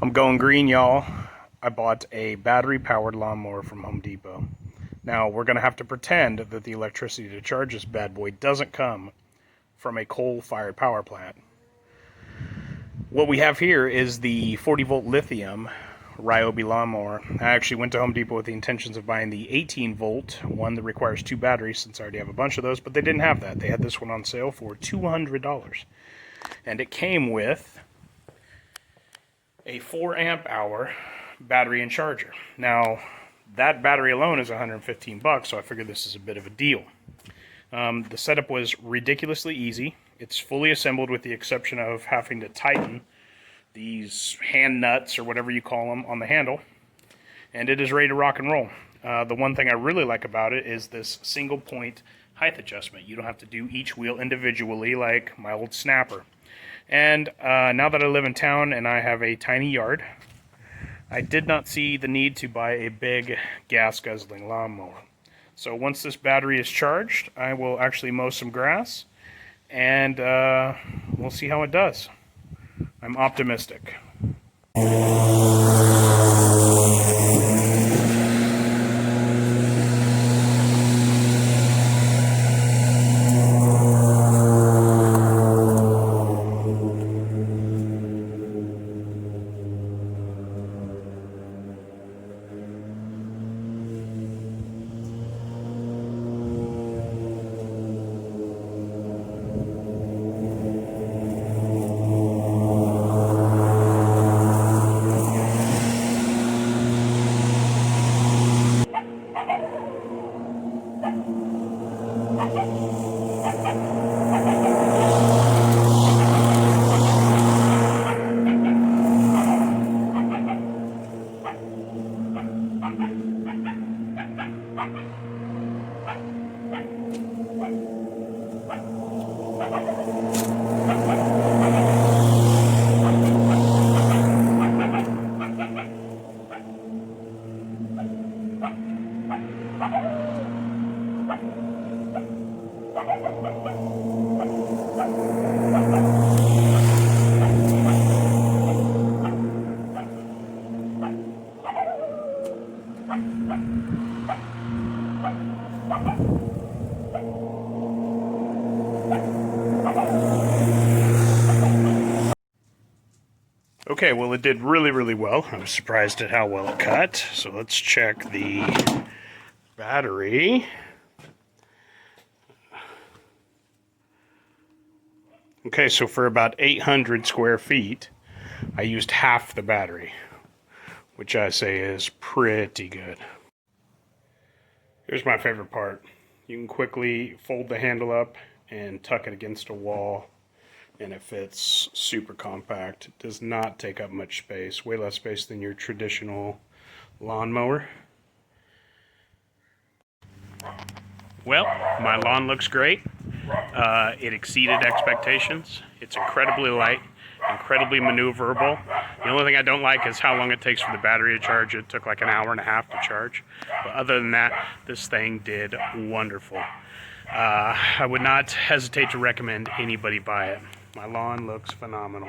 I'm going green, y'all. I bought a battery-powered lawnmower from Home Depot. Now, we're going to have to pretend that the electricity to charge this bad boy doesn't come from a coal-fired power plant. What we have here is the 40-volt lithium Ryobi lawnmower. I actually went to Home Depot with the intentions of buying the 18-volt one that requires 2 batteries, since I already have a bunch of those, but they didn't have that. They had this one on sale for $200. And it came with a 4 amp hour battery and charger. Now, that battery alone is 115 bucks, so I figured this is a bit of a deal. The setup was ridiculously easy. It's fully assembled with the exception of having to tighten these hand nuts, or whatever you call them, on the handle. And it is ready to rock and roll. The one thing I really like about it is this single point height adjustment. You don't have to do each wheel individually like my old snapper. And now that I live in town and I have a tiny yard, I did not see the need to buy a big gas-guzzling lawnmower. So once this battery is charged, I will actually mow some grass, and we'll see how it does. I'm optimistic. Okay, well, it did really, really well. I was surprised at how well it cut. So let's check the battery. Okay, so for about 800 square feet, I used half the battery, which I say is pretty good. Here's my favorite part. You can quickly fold the handle up and tuck it against a wall, and it fits super compact. It does not take up much space, way less space than your traditional lawnmower. Well, my lawn looks great. It exceeded expectations. It's incredibly light, incredibly maneuverable. The only thing I don't like is how long it takes for the battery to charge. It took like an hour and a half to charge. But other than that, this thing did wonderful. I would not hesitate to recommend anybody buy it. My lawn looks phenomenal.